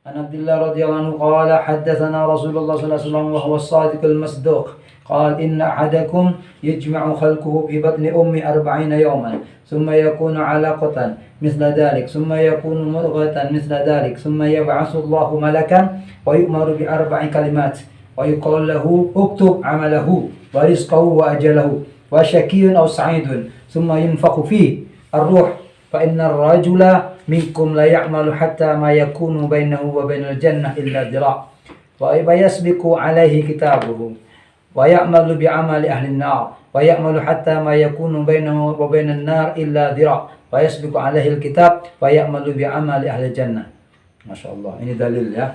عن عبد الله رضي الله عنه قال حدثنا رسول الله صلى الله عليه وسلم وهو الصادق المصدوق قال إن أحدكم يجمع خلقه في بطن أمه 40 يوما ثم يكون علقة مثل ذلك ثم يكون مضغة مثل ذلك ثم يبعث الله ملكا ويؤمر بأربع كلمات ويقال له اكتب عمله ورزقه وأجله وشقي أو سعيد ثم ينفخ فيه الروح فإن الرجل منكم لا يعمل حتى ما يكون بينه وبين الجنة إلا ذراع ويسبق عليه كتابه ويعمل بعمل أهل النار ويعمل حتى ما يكون بينه وبين النار إلا ذراع ويسبق عليه الكتاب ويعمل بعمل أهل الجنة. Masya Allah, ini dalil ya.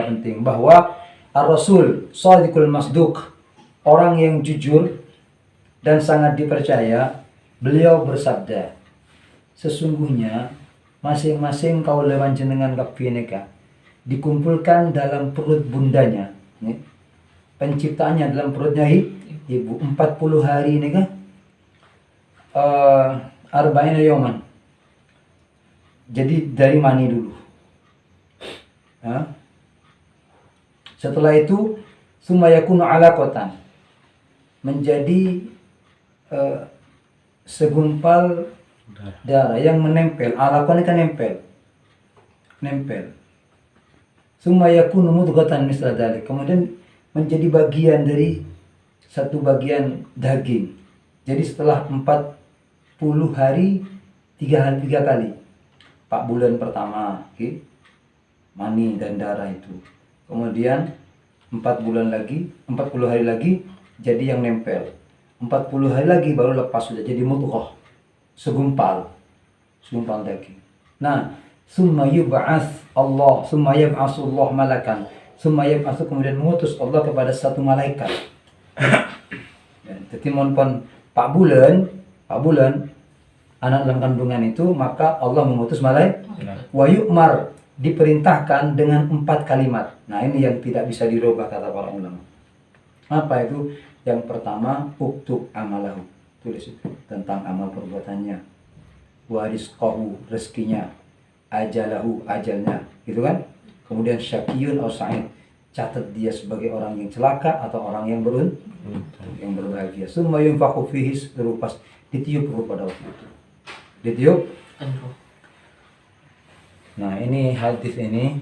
penting bahwa Ar-Rasul Shadiqul Masduq, orang yang jujur dan sangat dipercaya, beliau bersabda, sesungguhnya masing-masing kaula panjenengan kabeh dikumpulkan dalam perut bundanya, penciptaannya dalam perutnya ibu 40 hari ini kan arba'ina yawman. Jadi dari mani dulu. Setelah itu summa yakunu alaqatan, menjadi segumpal darah yang menempel. Alaqah ini kan nempel. Summa yakunu mudghatan misla dzalik, kemudian menjadi bagian dari satu bagian daging. Jadi setelah 40 hari 3 kali. 4 bulan pertama, mani dan darah itu. Kemudian 40 hari lagi jadi yang nempel. 40 hari lagi baru lepas, sudah jadi mudghah, segumpal daging. Nah, summa yub'ats Allah, summa yab'atsu Allah malakan. Summa yab'atsu, kemudian mengutus Allah kepada satu malaikat. Jadi monpon 4 bulan anak dalam kandungan itu, maka Allah mengutus malaikat. Wa yu'mar, diperintahkan dengan 4 kalimat. Nah, ini yang tidak bisa dirubah kata para ulama. Apa itu? Yang pertama, uktub amalahu, tulis itu tentang amal perbuatannya. Wa rizqahu, rezekinya. Ajalahu, ajalnya, gitu kan? Kemudian syaqiyun aw sa'id, catat dia sebagai orang yang celaka atau orang yang yang berbahagia. Summa yunfakhu fihi, pas ditiup ruh pada waktu itu. Ditiup. Nah, ini hadis ini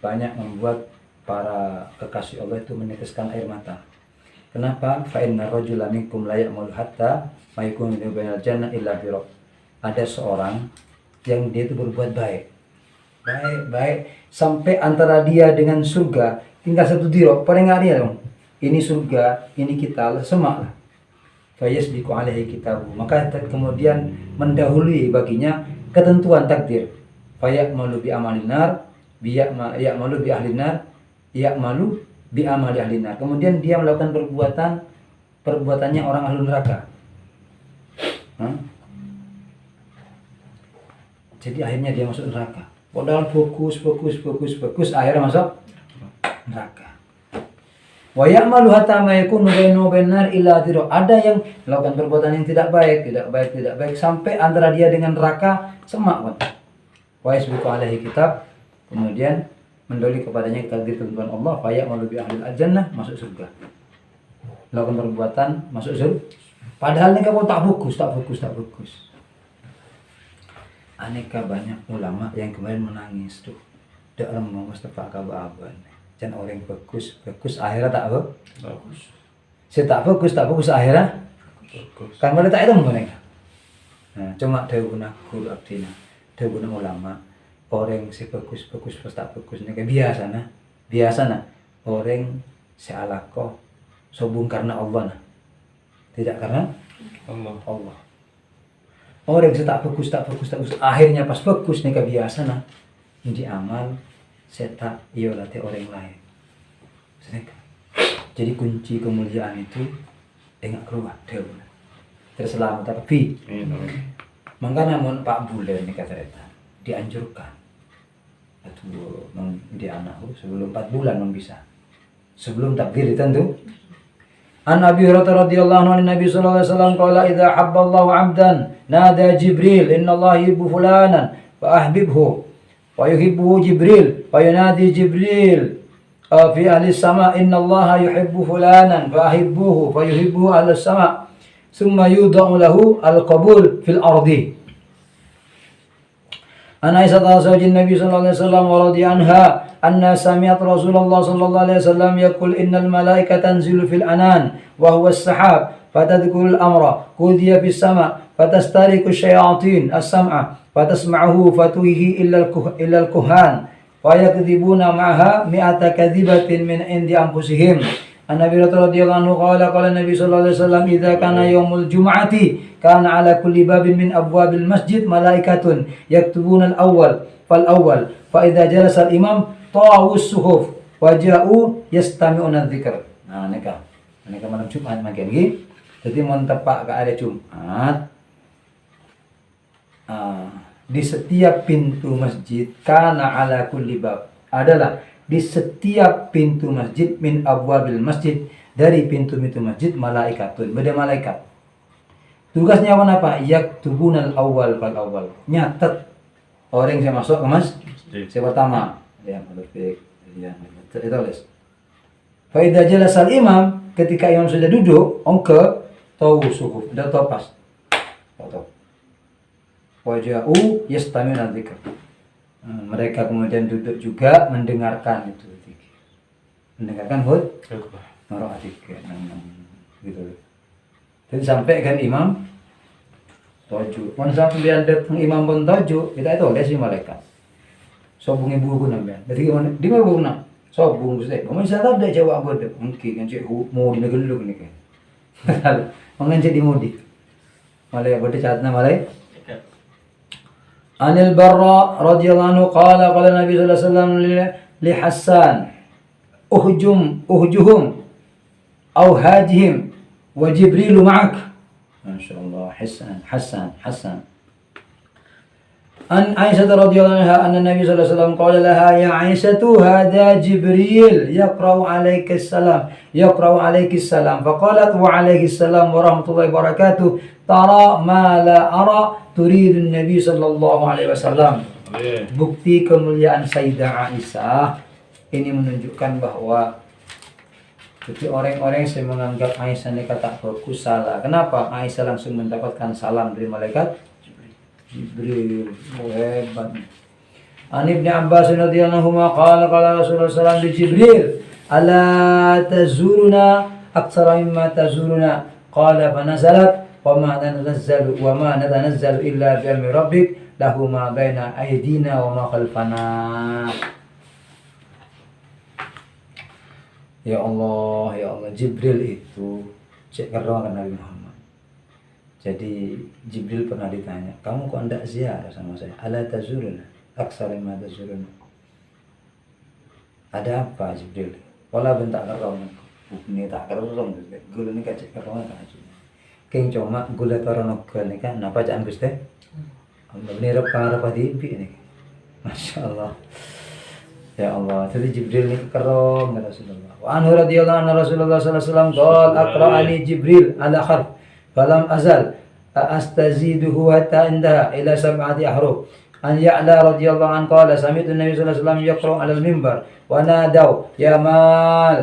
banyak membuat para kekasih Allah itu meneteskan air mata. Kenapa? Fa inna rajula minkum la ya'malu hatta ma yakunu bainal jannah illa birab. Ada seorang yang dia itu berbuat baik sampai antara dia dengan surga tinggal 1 dirok. Paling nggak dia dong. Ini surga, ini kita, semak lah. Fa yasbiqu alaihi kitabu, maka kemudian mendahului baginya ketentuan takdir. Fayamalu bi amalin nar, ya'malu bi ahlin nar, ya'malu bi amali ahlin nar. Kemudian dia melakukan perbuatannya orang ahli neraka. Jadi akhirnya dia masuk neraka. Padahal fokus, akhirnya masuk neraka. Wa ya'malu hatta ma yakunu bainahu wa bainan nar illa dhira. Ada yang melakukan perbuatan yang tidak baik sampai antara dia dengan neraka semak, kan. Wa yasbiqu alaihi kitab, kemudian mendahului kepadanya takdir ketentuan Allah. Fa ya'malu bi ahlil jannah, masuk surga. Melakukan perbuatan masuk surga. Padahal ini kamu tak fokus. Aneka banyak ulama yang kemarin menangis tuh. Dak remong Mustafa kababan. Dan orang fokus akhirnya tak bagus. Saya tak fokus akhirnya bagus. Kan mereka tak itu mereka. Nah, cuma dawuh guru abdina, dawuh ulama, orang si fokus pas tak fokus ini kayak biasa nah. Orang si alaqah sobung karena Allah nah. Tidak karena Allah. Orang si tak fokus akhirnya pas fokus ini kebiasa nah. Ini amal seta latih orang lain. Jadi kunci kemuliaan itu enggak keluar dewa. Terselamat tapi maka namun 4 bulan ini kata reta dianjurkan atau di anakku sebelum 4 bulan bisa sebelum takdir tentu. An Abi Hurairah radhiyallahu anhu Nabi sallallahu alaihi wasallam qala idza habballahu 'abdan nada Jibril innallaha yuhibbu fulanan fa ahbibhu wa yuhibbuhu Jibril wa yunadi Jibril fi ahli sama inna allaha yuhibbu fulanan fa ahibbuhu fa yuhibbuhu ahli sama summa yudha'u lahu al-qabul fil ardi. An Aisyah zawjin Nabi sallallahu alaihi wasallam wa radhiya anha anna sami'at Rasulullah sallallahu alaihi wasallam yaqul innal malaikata tanzilu fil anan wa huwa as-sahab fatadkhulu al-amra qudiya fis sama fatastariku asyayatin as-sam'a fatasma'uhu fatuhihi illa al-kuhan wa yakdzibuna ma'aha mi'ata kadhibatin min indi anfusihim. An Nabi radhiyallahu anhu qala Nabi sallallahu alaihi wasallam idza kana yaumul jum'ati kana ala kulli babin min abwabil masjid malaikatun yaktubuna al-awwal fal awwal fa idza jalasa al-imam tawus suhuf wa ja'u yastami'una dzikr. Nah nika malam Jumat makin iki. Jadi mun tepak ke hari Jumat di setiap pintu masjid kana ala kulli bab adalah di setiap pintu masjid min abwabil masjid dari pintu-pintu masjid malaikatun beda malaikat. Tugasnya apa? Yaktubunal awwal fal awwal. Nyatet orang yang masuk ke masjid. Yang pertama, ya perfect. Ya, tulis. Fa idza jalasa al-imam, ketika imam sudah duduk, ongke tahu suhuf, dah topas. Foto. Waja'u yastami'una dzikr. Mereka kemudian duduk juga mendengarkan itu. Mendengarkan marah tiga gitu. Dan sampai kan imam toju. Mun sampeyan datang imam pun toju, kita itu oleh si malaikat. Sobung ibu ku namanya. Jadi gimana? Di mana bu nak? Sobung saya. Kamu bisa tahu dah jawab aku deh. Mungkin kan cik mau di negeri lu ni kan. Mungkin cik di mudi. Malai berarti catnya malai. Anil Barra radhiyallahu anhu qala Nabi sallallahu alaihi wasallam li Hassan uhjuhum aw hajihim wa Jibril ma'ak. Masyaallah Hassan. An Aisyah radhiyallahu anha anna Nabi sallallahu alaihi wasallam qala laha ya Aisyatu hadha Jibril yaqra'u alayka salam faqalat wa alayhi salam wa rahmatullahi wa barakatuh tara ma la ara turidu Nabi sallallahu alaihi wasallam. Bukti kemuliaan Sayyidah Aisyah ini menunjukkan bahwa jadi orang-orang yang menganggap Aisyah ini kata bagus salah. Kenapa? Aisyah langsung mendapatkan salam dari malaikat Jibril. Hebat. An Ibnu Abbas radhiyallahu anhu qala Rasulullah sallallahu alaihi Jibril ala tazuruna aktsara mimma tazuruna qala fa nazalat wa ma natanazzalu illa bi amri rabbik lahu ma baina aydina wa ma khalfana. Ya Allah, Jibril itu cek kerongan Nabi Muhammad. Jadi Jibril pernah ditanya, kamu kok enggak ziarah sama saya? Ala tazuruna aksara ma tazuruna. Ada apa Jibril? Wala bentak kerongan. Ini tak kerong gula ni cek kerongan kan. Keng cuma gula tarono ni kan napa jangan Gusti? Bener apa dimpi ini. Masya-Allah. Ya Allah, jadi Jibril ini kerong Rasulullah. Wa anhu radhiyallahu anhu Rasulullah sallallahu alaihi wasallam qala aqra'ani Jibril ala harf falam azal astaziduhu hatta indaha ila sab'ati ahruf. An Ya'la radhiyallahu anhu qala sami'tu Nabi sallallahu alaihi wasallam yaqra'u 'ala al-minbar wa nadaw ya mal.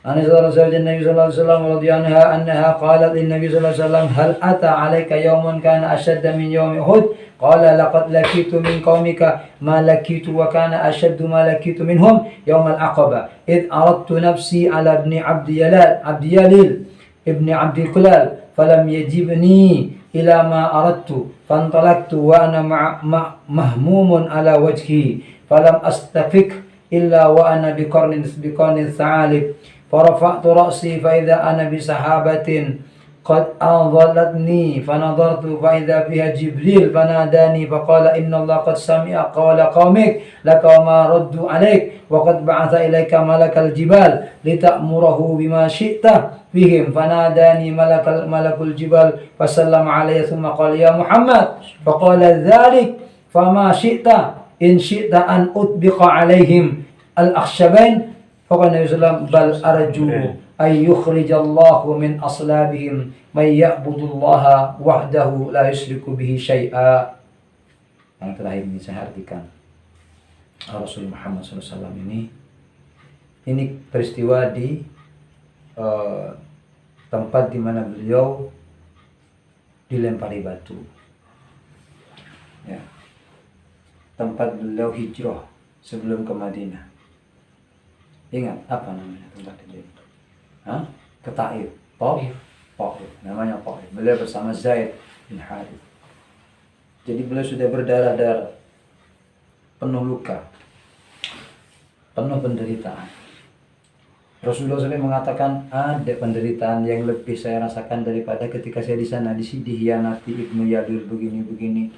An Nabi sallallahu alaihi wasallam radhiyallahu anha qalat lin Nabi sallallahu alaihi wasallam hal ata 'alaika yawmun kana ashadda min yawmi Uhud? Qala laqad lakitu min qaumika ma lakitu wa kana ashaddu ma lakitu minhum yawm al-aqabah id aradtu nafsi ala ibn Abdi Yalil ibn Abdi Kulal falam yajibni ila ma aradtu fantalaqtu wa ana mahmumun ala wajhi falam astafik illa wa ana biqarnin sa'alib farafa'tu ra'si fa idza ana bi sahabatin قد أنظلتني فنظرت فإذا فيها جبريل فناداني فقال إن الله قد سمع قول قومك لك وما ردوا عليك وقد بعث إليك ملك الجبال لتأمره بما شئت فيهم فناداني ملك الجبال فسلم علي ثم قال يا محمد فقال ذلك فما شئت إن شئت أن أطبق عليهم الأخشبين فقال النبي صلى الله عليه وسلم بل أرجو ay yukhrijallahu min aslabihim may ya'budullaha wahdahu la yusyriku bihi syai'a. Yang terakhir ini saya artikan. Rasul Muhammad SAW ini peristiwa di tempat di mana beliau dilempari batu, ya, tempat beliau hijrah sebelum ke Madinah. Ingat apa namanya tempat itu? Ke Taif. Taif, namanya Taif. Beliau bersama Zaid bin Harith. Jadi beliau sudah berdarah-darah, penuh luka, penuh penderitaan. Rasulullah SAW mengatakan, ada penderitaan yang lebih saya rasakan daripada ketika saya di sana, dihianati Ibnu Yadir begini-begini.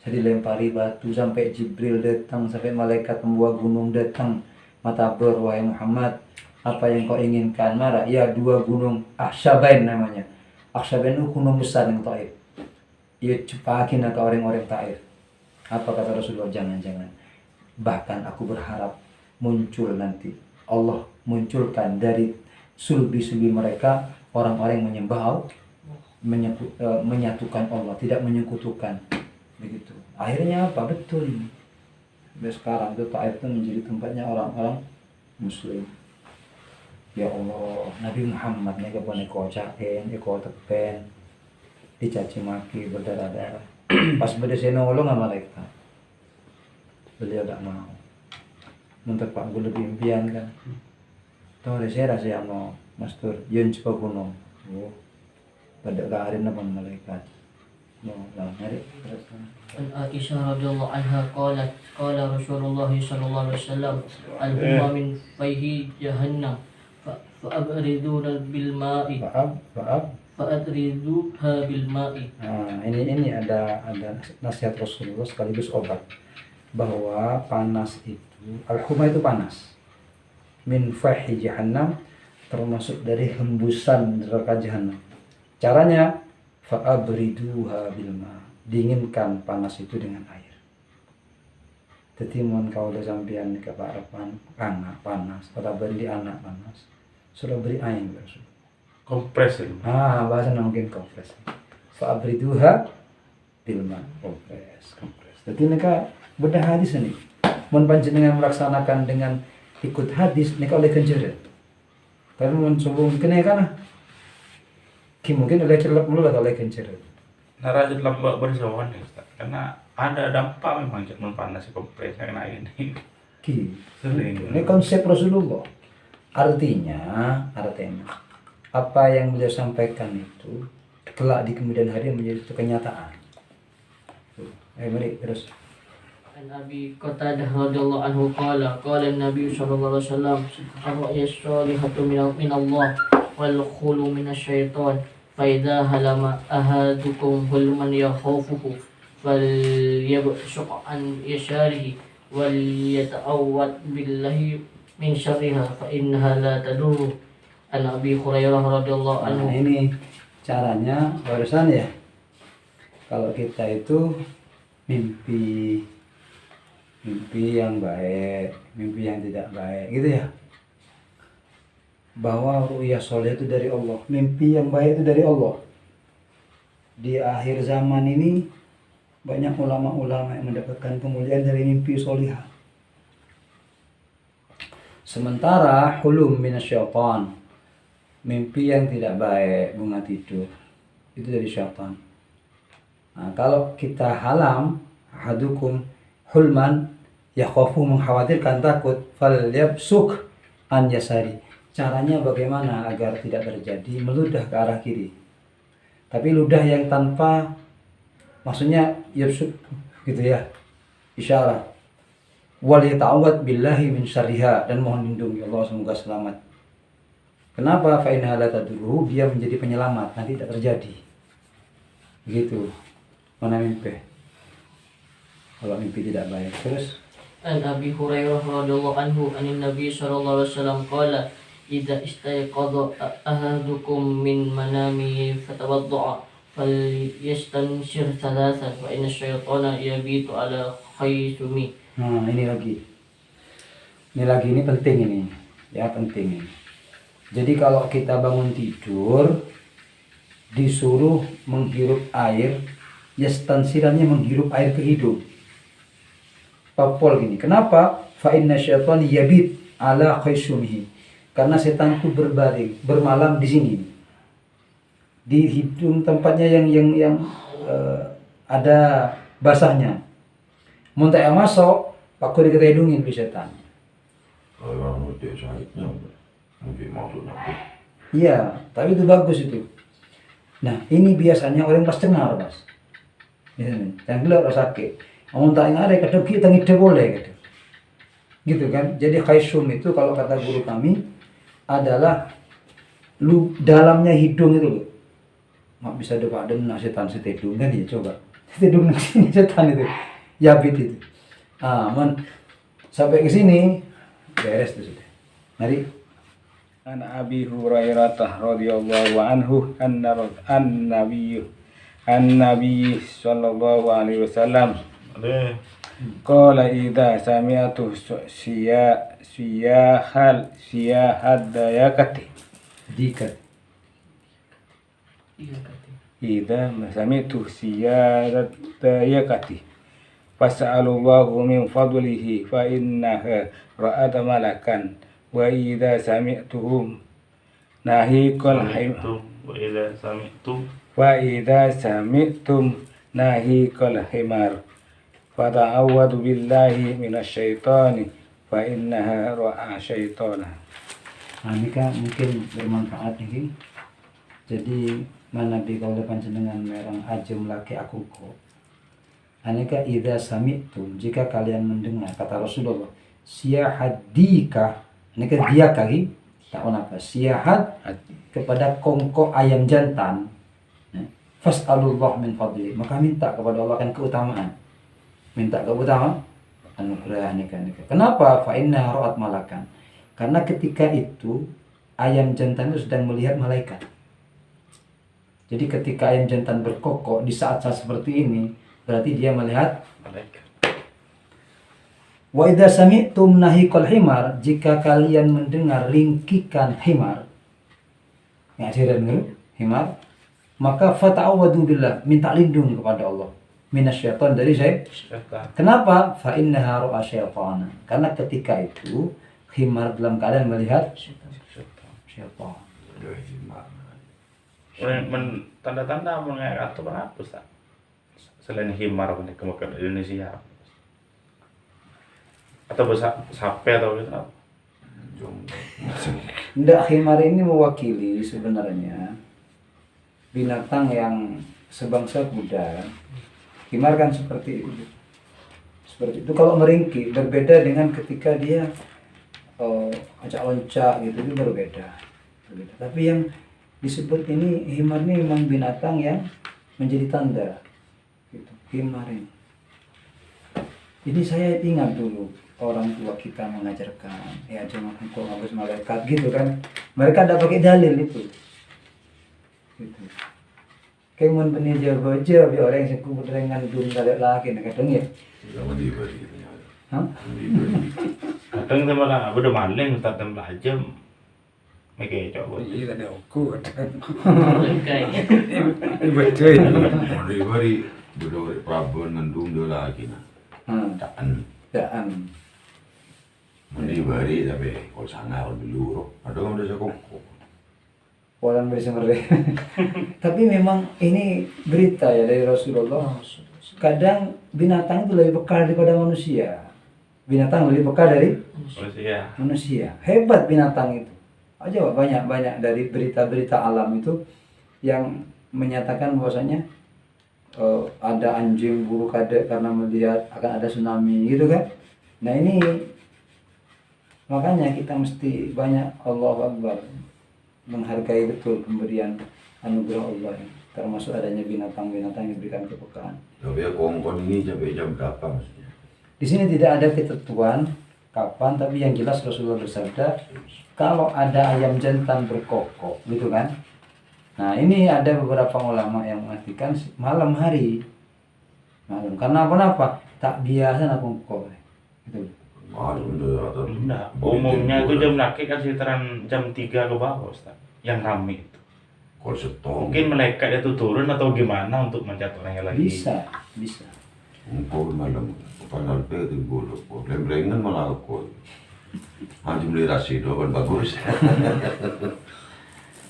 Saya dilempari batu sampai Jibril datang, sampai malaikat pembawa gunung datang. Matabur, wahai Muhammad, apa yang kau inginkan? Marah, ya 2 gunung Akhshabain namanya. Akhshabain itu gunung besar yang Taif. Ya cepakin ke orang-orang Taif. Apa kata Rasulullah? Jangan-jangan. Bahkan aku berharap muncul nanti Allah munculkan dari sulbi-sulbi mereka orang-orang yang menyembah, menyatukan Allah, tidak menyekutukan. Begitu. Akhirnya apa? Betul ini. Sekarang itu Taif itu menjadi tempatnya orang-orang Muslim. Ya Allah, Nabi Muhammad nih kepada kocain, tepen, dicaci maki, berdarah-darah. Pas berdesai nolong sama mereka, beliau tak mau. Untuk Pak Guru lebih impian kan. Tahu saya rasa yang mau Mastur Yun coba gunung. Oh, pada kemarin apa malaikat. No, lah nyari terus. An Aisyah radhiyallahu anha qalat qala Rasulullah sallallahu alaihi wasallam al-humma min fayhi jahannam fa abriduna bil ma'i. Fa'adriduha bil ma'i. Nah, ini ada nasihat Rasulullah sekaligus obat bahwa panas itu, al-humma itu panas, min fahi jahannam, termasuk dari hembusan neraka jahanam. Caranya fa'abriduha bil ma', dinginkan panas itu dengan air. Jadi mun kau udah sampean ke parapan anak panas, atau beri anak panas, sudah beri air Rasul. Kompres itu. Bahasa mungkin kompres. Fa'abriduha bil ma', kompres. Jadi mereka bedah hadis ini. Mun panjenengan melaksanakan dengan ikut hadis, mereka oleh kenjeret. Tapi mun sebelum kena kan, mungkin oleh celap mulu atau oleh kenjeret. Narajut lambak bersawan ya Ustaz. Karena ada dampak memang cek panas kompres kena ini. Sering. Ini konsep Rasulullah. Artinya apa yang beliau sampaikan itu kelak di kemudian hari menjadi kenyataan. Mari terus. An Abi Qatadah radhiyallahu anhu qala an-nabiy sallallahu alaihi wasallam ar-ra'ya as-salihatu min Allah wal khulu min asy-syaitan fa idza halama ahadukum hulman yakhafuhu falyabsuq an yasharihi wal yata'awwad billahi min syarriha fa innaha la tadurru. An Abi Hurairah radhiyallahu anhu. Ini caranya barusan ya. Kalau kita itu mimpi yang baik, mimpi yang tidak baik, gitu ya. Bahwa ru'yah soleh itu dari Allah, mimpi yang baik itu dari Allah. Di akhir zaman ini banyak ulama-ulama yang mendapatkan kemuliaan dari mimpi solihah. Sementara hulum minasyaitan, mimpi yang tidak baik, bunga tidur, itu dari syaitan. Nah, kalau kita halam hadukum hulman yakhafu, mengkhawatirkan, takut, falyabsuk an yasari. Caranya bagaimana agar tidak terjadi? Meludah ke arah kiri. Tapi ludah yang tanpa, maksudnya yabsuk gitu ya, isyarat. Wal yata'awwad billahi min syarriha, dan mohon lindungi Allah semoga selamat. Kenapa? Fa innaha la tadurru, dia menjadi penyelamat, nanti tidak terjadi. Begitu. Mana mimpi? Kalau mimpi tidak baik. Terus An Abi Hurairah radhiyallahu anhu anin Nabi sallallahu alaihi wasallam qala idza istayqadha ahadukum min manamihi fatawadda'a falyastanshir thalathan fa inna asy-syaitana yabitu ala khaysumi. Ini penting ini. Ya, penting ini. Jadi kalau kita bangun tidur disuruh menghirup air, ya stansirannya menghirup air ke hidung. Papol gini. Kenapa? fa inna syaitan yabit ala khaysumihi. Karena setan itu berbaring, bermalam di sini. Di hidung tempatnya yang ada basahnya. Muntah yang masuk, pakai dikata hidungin di setan. Kalau nanti sakitnya mungkin maksud nanti. Iya, tapi itu bagus itu. Nah, ini biasanya orang pas cengar, Mas. Yang gelap sakit. Muntah yang ada kadang kita ngide boleh gitu. Gitu kan? Jadi khaysum itu kalau kata guru kami adalah dalamnya hidung itu loh. Mak bisa depak dan setan setedung kan ya coba. Setedung di sini setan itu. Yabit itu. Sampai ke sini beres tuh sudah. Mari. An Abi Hurairah radhiyallahu anhu an-nabiy sallallahu alaihi wasallam Ada. qala idza sami'tu siyahadayakati Dikat. Iya kata. idza sami'tu siyahadayakati fas'alullahu min fadlihi fa innaha ra'at malakan wa idza sami'tuhum nahiqal himar Wa idza sami'tum wa idza sami'tum nahiqal himar fata'awwadu billahi minasyaitani fa innaha ra'a syaitana. Nah, ini kan mungkin bermanfaat nih. Jadi mana bi kalau panjenengan merang ajem laki aku kok. Aneka idza sami'tum, jika kalian mendengar kata Rasulullah, siyahadika, aneka dia kali tak apa siyahad kepada kongko ayam jantan. Fas'alullah min fadli, maka minta kepada Allah kan keutamaan. Minta keutamaan anugerah nikah. Kenapa? Fa inna ra'at malakan. Karena ketika itu ayam jantan itu sedang melihat malaikat. Jadi ketika ayam jantan berkokok di saat-saat seperti ini, berarti dia melihat malaikat. Wa idza sami'tum nahiqal himar, jika kalian mendengar ringkikan himar. Ya, saya dengar himar, maka fata'awwadu billah, minta lindung kepada Allah minasyaiton, dari Setan. Kenapa? Fa innaha ra'a syaitana. Karena ketika itu himar dalam keadaan melihat Setan. syaitan. Tanda-tanda mengenai atau apa Ustaz? Selain himar punya kemakan Indonesia. Atau sape atau gitu apa? Ndak, himar ini mewakili sebenarnya binatang yang sebangsa kuda. Himar kan seperti itu. Seperti itu kalau meringki, berbeda dengan ketika dia acak-loncak gitu, itu berbeda. Tapi yang disebut ini himar ini memang binatang yang menjadi tanda gitu. Himar ini. Jadi saya ingat dulu orang tua kita mengajarkan, ya jangan engkau ngabus malaikat gitu kan. Mereka ada pakai dalil itu. Gitu. Kemun benih jago aja, biar orang yang kumpul dengan dum dalil lagi, nak kadang ya. Hah? Kadang kita malah udah maling Ustaz dan belajar. Mereka coba. Iya ada ukur. Lengkai. Betul. Bari budore Prabon nandung do lagi na. Taan. Daan. Mandi bari tapi kalau sana dulu ada kan udah cukup. Walan bisa mereka. Tapi memang ini berita ya dari Rasulullah. Kadang binatang itu lebih peka daripada manusia. Binatang lebih peka dari Manusia. manusia. Hebat binatang itu. Aja banyak dari berita-berita alam itu yang menyatakan bahwasanya ada anjing buruk ada karena melihat akan ada tsunami gitu kan. Nah ini makanya kita mesti banyak Allahu Akbar, menghargai betul pemberian anugerah Allah ini, termasuk adanya binatang-binatang yang diberikan kepekaan. Tapi ya kongkong ini sampai jam berapa maksudnya? Di sini tidak ada ketentuan kapan, tapi yang jelas Rasulullah bersabda kalau ada ayam jantan berkokok gitu kan. Nah ini ada beberapa ulama yang mengartikan malam hari, malam. Karena apa? Tak biasa nak kongkok gitu. Malam tuh atau Enggak, umumnya itu jam laki kan sekitaran jam 3 ke bawah Ustaz. Yang rame itu. kalau setong. Mungkin malaikat itu turun atau gimana untuk mencatat orangnya lagi. Bisa. Umpul malam, panal pe itu bulu, lembrengan malah aku. Haji beli rasido kan bagus.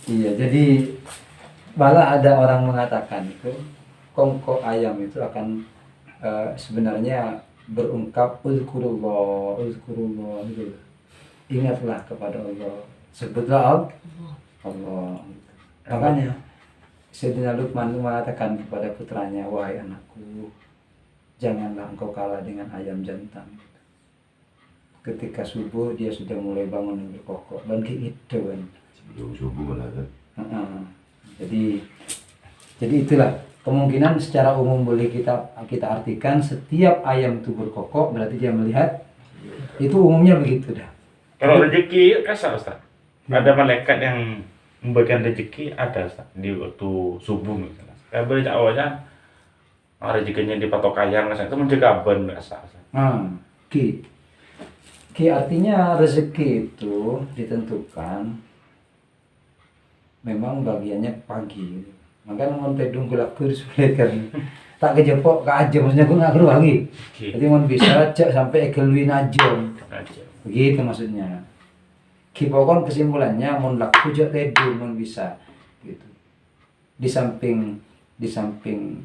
Iya, jadi malah ada orang mengatakan itu kongko ayam itu akan sebenarnya berungkap uzkurullah gitu. Ingatlah kepada Allah, sebutlah Allah. Makanya Sayyidina Luqman mengatakan kepada putranya, wahai anakku, janganlah engkau kalah dengan ayam jantan. Ketika subuh dia sudah mulai bangun dan berkokok, bangkit itu kan. Sebelum subuh malah kan. Jadi itulah kemungkinan secara umum boleh kita artikan setiap ayam itu berkokok berarti dia melihat, itu umumnya begitu dah. Kalau rezeki kasar Ustaz. Ada malaikat yang membagikan rezeki ada Ustaz di waktu subuh misalnya. Kayak berita awalnya rezekinya dipatok ayam itu menjaga ban kasar. Ki artinya rezeki itu ditentukan memang bagiannya pagi. Makanya mau pedung gelap sulit kan. Tak kejepok ke aja, maksudnya gue nggak keluar lagi. Jadi mau bisa cek sampai ekeluin aja. Begitu maksudnya. Kipokon kesimpulannya mau laku cek tidur mau bisa gitu. Di samping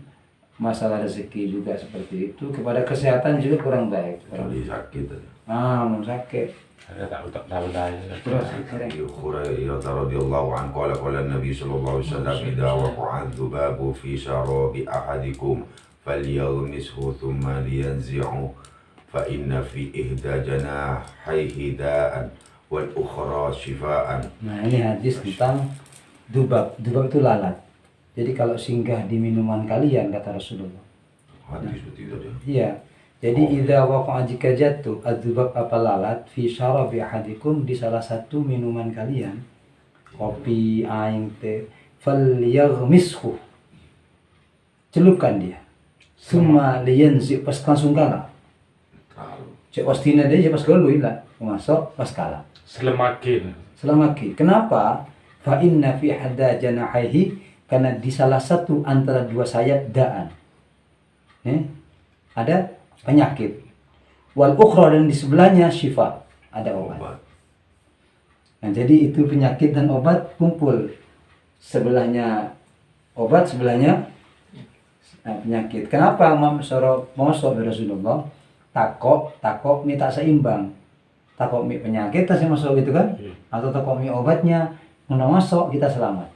masalah rezeki juga seperti itu, kepada kesehatan juga kurang baik. Kali sakit. Mau sakit. Ada tahu dah. Terus Abi Hurairah radhiyallahu anhu qala Nabi sallallahu alaihi wasallam idza waqa'a adh-dhubabu fi sharabi ahadikum falyaghmishu thumma liyanzi'u fa inna fi ihda janahayhi da'an wal ukhra shifaan. Nah, ini hadis tentang dubab. Dubab itu lalat. Jadi kalau singgah di minuman kalian, kata Rasulullah. Hadis seperti itu dia. Iya. Jadi idza waqa'a, jika jatuh adzubab apa lalat fi syarabi ahadikum, di salah satu minuman kalian, kopi, air, teh, falyaghmishu, celupkan dia. Summa liyanzi, pas langsung kalah. Cek pastina dia pas galuh lah, masuk pas kalah. Selamakin. Kenapa? Fa inna fi hadda janahaihi, karena di salah satu antara dua sayap daan. Ada penyakit. Wal ukhra, dan di sebelahnya syifa, ada obat. Nah, jadi itu penyakit dan obat kumpul. Sebelahnya obat, sebelahnya penyakit. Kenapa masuk Rasulullah? Takok mi tak seimbang. Takok mi penyakit tak masuk gitu kan? Atau takok mi obatnya masuk kita selamat.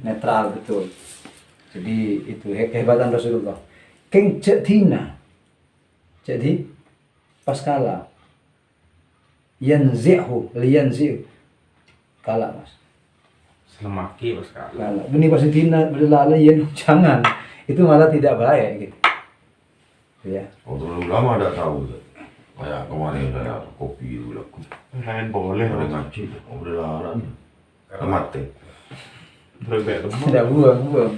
Netral betul. Jadi itu kehebatan Rasulullah. Keng cek tina. Jadi pas kalah liyanzi'hu kalah mas. Selemaki pas kalah. Ini pasti tina berlala jangan. Itu malah tidak baik gitu. Ya. Terlalu lama tidak tahu. Kayak kemarin saya kopi dulu aku. Lain boleh. Udah ngaji, udah larang. Mati. Tidak buang.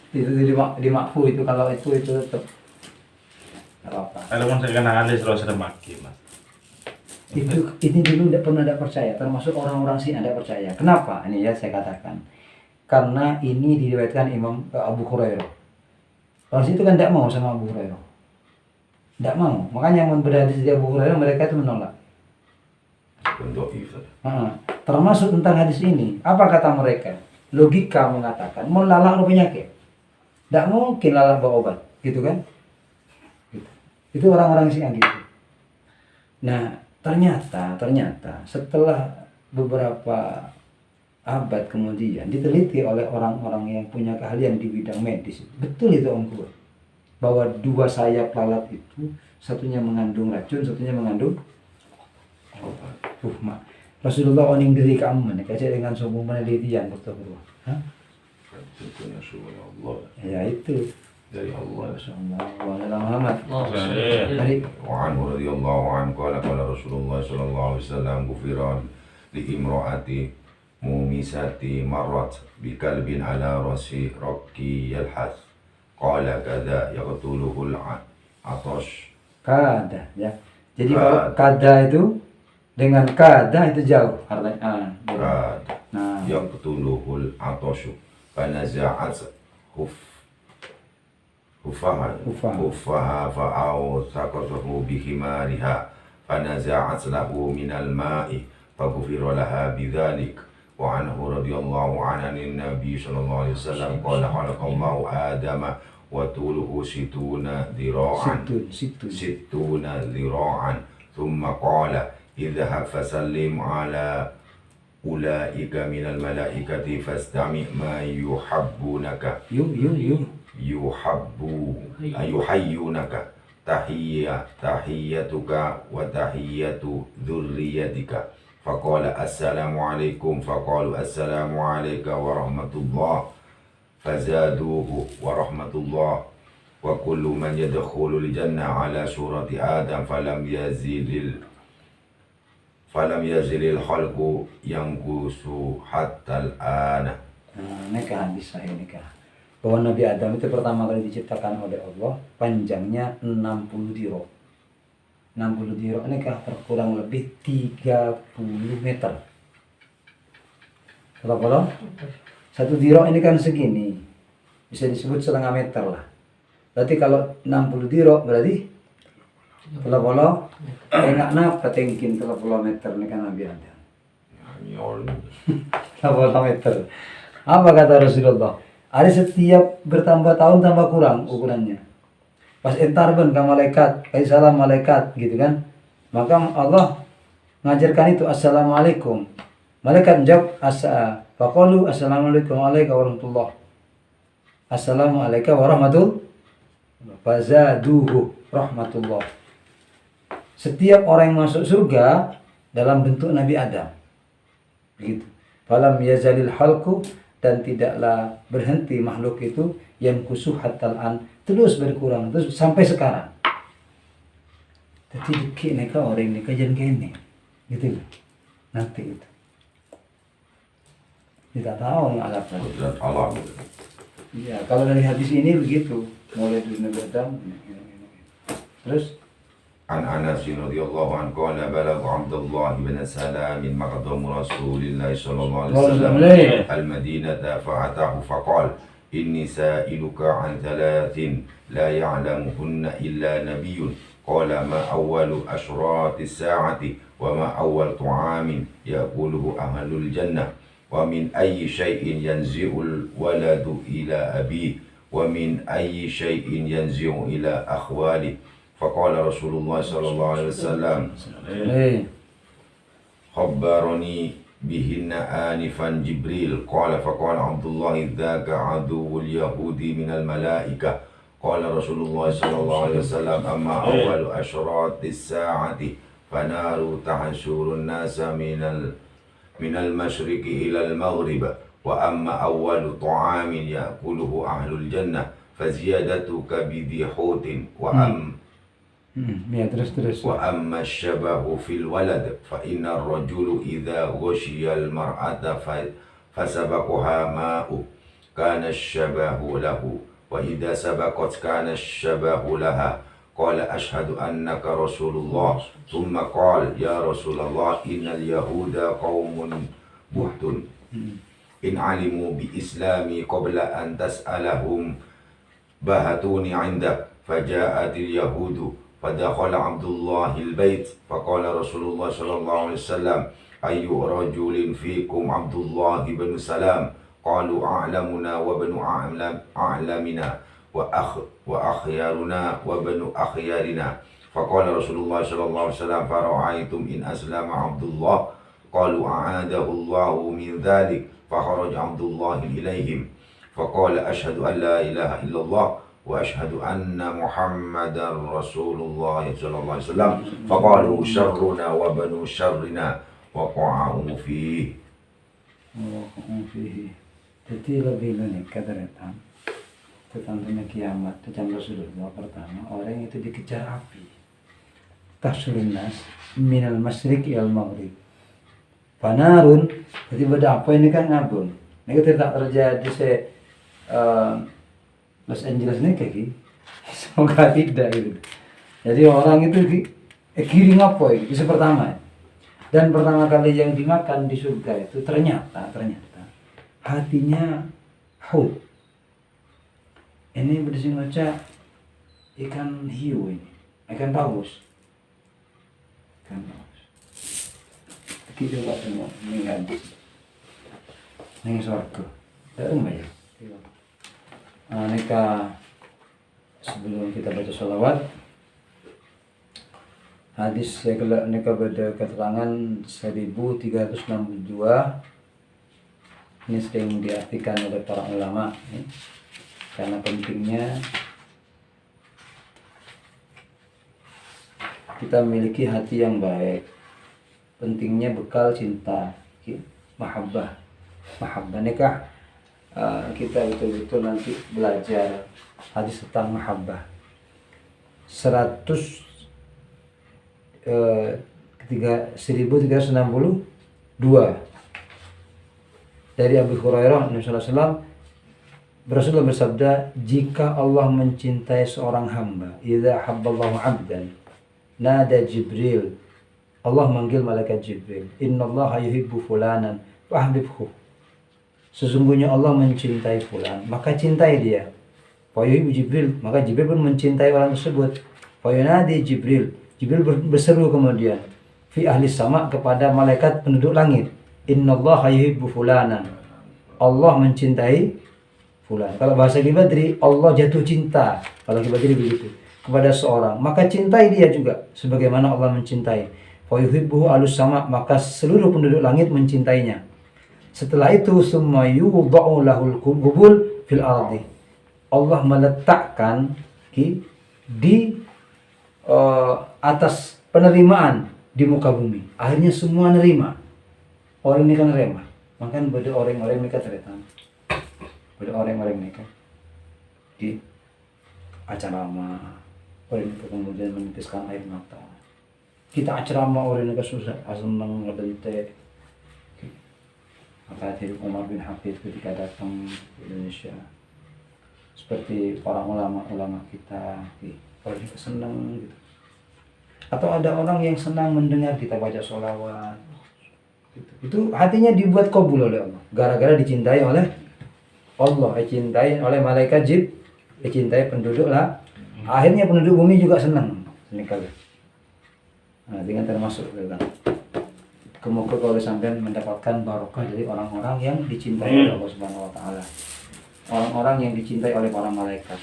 Itu di makfu itu, kalau itu tetap apa? Ada pun saya kenal alis terus selemaki mas. Ini dulu tidak pernah ada percaya, termasuk orang-orang sih ada percaya. Kenapa? Ini ya saya katakan. Karena ini diriwayatkan Imam Abu Hurairah. Orang situ kan tidak mau sama Abu Hurairah. Tidak mau. Makanya yang berhadis di Abu Hurairah mereka itu menolak. Termasuk tentang hadis ini. Apa kata mereka? Logika mengatakan mau lalat penyakit. Tidak mungkin lalat bawa obat, gitu kan? Gitu. Itu orang-orang Syiah gitu. Nah, ternyata setelah beberapa abad kemudian diteliti oleh orang-orang yang punya keahlian di bidang medis. Betul itu Om Kuat. Bahwa dua sayap lalat itu satunya mengandung racun, satunya mengandung obat. Rasulullah oning diri kamu nih, kaca dengan sombong penelitian betul. Ya itu dari Allah. Muhammad. وعنه رضي الله عنه قال رسول الله صلى الله عليه وسلم غفر لامرأة مومسة مرت بكلب على رأس ركي يلحث قال كذا يقتله العطش. Kada ya. Jadi kalau kada itu dengan kada itu jauh artinya. Nah, يقتله العطش فنزعت كفها فأوثقته بخمارها فنزعت له من الماء فغفر لها بذلك. وعنه رضي الله عنه عن النبي صلى الله عليه وسلم قال خلق الله آدم وطوله 60 ذراعا ستون ذراعا ثم قال اذهب فسلم على أولئك من الملائكة فاستمع ما يحبونك يحيونك تحيتك وتحية ذريتك. فقال السلام عليكم فقالوا السلام عليك ورحمة الله فزادوه ورحمة الله وكل من يدخل الجنة على سورة آدم فلم يزل الخلق ينقص حتى الآن. Nikah hadis sahih nikah. Bahwa Nabi Adam itu pertama kali diciptakan oleh Allah panjangnya 60 diro. 60 diro nikah kurang lebih 30 meter. Kalau satu diro ini kan segini, bisa disebut 1,5 meter lah. Berarti kalau 60 diro berarti kalau enggak napa tingkin 30 meter ini kan Nabi Adam. 30 meter. Apa kata Rasulullah? Ada setiap bertambah tahun tambah kurang ukurannya. Pas entar pun ke malaikat, salam malaikat gitu kan. Maka Allah ngajarkan itu assalamualaikum. Malaikat jawab faqalu assalamualaikum warahmatullah. Assalamualaikum warahmatullah. Fazaduhu rahmatullah. Setiap orang yang masuk surga dalam bentuk Nabi Adam. Begitu. Falam yazalil halqu, dan tidaklah berhenti makhluk itu yang kusuh hatal terus berkurang terus sampai sekarang. Jadi dikit neka orang neka jangan kene, gitu loh. Nanti itu tidak tahu apa. Ya kalau dari hadis ini begitu, mulai dari Nabi Adam. Terus عن أنس رضي الله عنه قال بلغ عبد الله بن سلام مقدم رسول الله صلى الله عليه وسلم المدينة فأتاه فقال إني سائلك عن 3 لا يعلمهن إلا نبي قال ما أول أشراط الساعة وما أول طعام يأكله أهل الجنة ومن أي شيء ينزع الولد إلى أبيه ومن أي شيء ينزع إلى أخواله. فقال رسول الله صلى الله عليه وسلم خبرني بهن آنفا جبريل قال فقال عبد الله ذاك عدو اليهود من الملائكة. قال رسول الله صلى الله عليه وسلم أما أول أشراط الساعة فنار تحشر الناس من المشرق إلى المغرب وأما أول طعام يأكله أهل الجنة فزيادة كبد حوت ya terus. وأما الشبه في الولد فإن الرجل إذا غشي المرأة فسبقها ماء كان الشبه له وإذا سبقت كان الشبه لها. قال أشهد أنك رسول الله ثم قال يا رسول الله إن اليهود قوم بهت إن علموا بإسلامي قبل أن تسألهم بهتوني عندك. فجاءت اليهود فدخل عبد الله البيت فقال رسول الله صلى الله عليه وسلم أي رجل فيكم عبد الله بن سلام قالوا أعلمنا وابن أعلمنا وأخيارنا وابن أخيارنا. فقال رسول الله صلى الله عليه وسلم فرأيتم إن أسلم عبد الله قالوا أعاده الله من ذلك. فخرج عبد الله إليهم فقال أشهد أن لا إله إلا الله وأشهد أن محمدا رسول الله صلى الله عليه وسلم. فقالوا شرنا وبنو شرنا وقعوا فيه. Jadi lebih banyak kata-kata tentang kiamat. Tentang Rasulullah pertama orang itu dikejar api. Tahsyurun nas minal masyriq ilal maghrib. Panarun, jadi pada apa ini kan ngabung. Ini tidak terjadi Los Angeles ini kayak gitu. Semoga tidak gitu. Jadi orang itu kiri ngapoy itu pertama. Dan pertama kali yang dimakan di surga itu ternyata hatinya haud. Ini berdasarkan baca ikan hiu ini, ikan paus. Ikan paus. Kita coba semua, ini hadis. Ini surga. Tidak ya? Neka sebelum kita baca sholawat, hadis neka pada keterangan 1362. Ini sering diartikan oleh para ulama karena pentingnya kita memiliki hati yang baik, pentingnya bekal cinta, mahabbah nikah. Kita betul-betul nanti belajar hadis tentang mahabbah. 1362 dari Abu Hurairah, Nabi sallallahu alaihi wasallam, Rasulullah bersabda, jika Allah mencintai seorang hamba, idza habballahu 'abdan nada Jibril, Allah manggil malaikat Jibril, innallaha yuhibbu fulanan fahbibhu, sesungguhnya Allah mencintai fulan, maka cintai dia. Fa yuhibbu Jibril, maka Jibril pun mencintai orang tersebut. Fa yunadi Jibril, Jibril berseru kemudian fi ahli sama, kepada malaikat penduduk langit, innallaha yuhibbu fulanan, Allah mencintai fulan. Kalau bahasa Badri, Allah jatuh cinta, kalau Badri begitu, kepada seorang, maka cintai dia juga sebagaimana Allah mencintai. Fa yuhibbuhu alus sama, maka seluruh penduduk langit mencintainya. Setelah itu summa yudha'u lahul qubul fil ardi, Allah meletakkan di atas penerimaan di muka bumi. Akhirnya semua nerima. Orang ini kan remah, makan pada orang-orang mereka teretan, pada orang-orang mereka di acara orang itu kemudian menitiskan air mata. Kita acara orang mereka susah, senang ngedente. Maka dari Umar bin Hafid ketika datang ke Indonesia, seperti para ulama kita, orang itu senang gitu. Atau ada orang yang senang mendengar kita baca sholawat. Itu hatinya dibuat qabul oleh Allah, gara-gara dicintai oleh Allah, dicintai oleh malaikat dicintai penduduk lah. Akhirnya penduduk bumi juga senang sekali. Nah, dengan termasuk dalam kemoga kalau sampean mendapatkan barokah dari orang-orang yang dicintai oleh Allah Subhanahu wa taala. Orang-orang yang dicintai oleh para malaikat.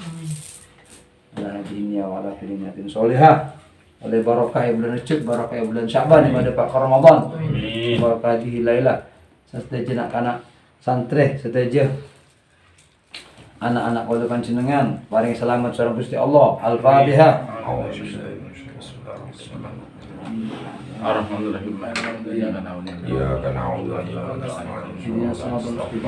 La dunya wa la khidmatin sholihah. Oleh barokah bulan Rajab, barokah bulan Syaban, pada Pak Ramadan. Barokah di Lailah. Seteja anak-anak santri, seteja anak-anak oleh panjenengan, paring selamat sareng Gusti Allah. Al-Fatihah. Iyyaka na'budu wa iyyaka nasta'in. Ihdinas siratal mustaqim.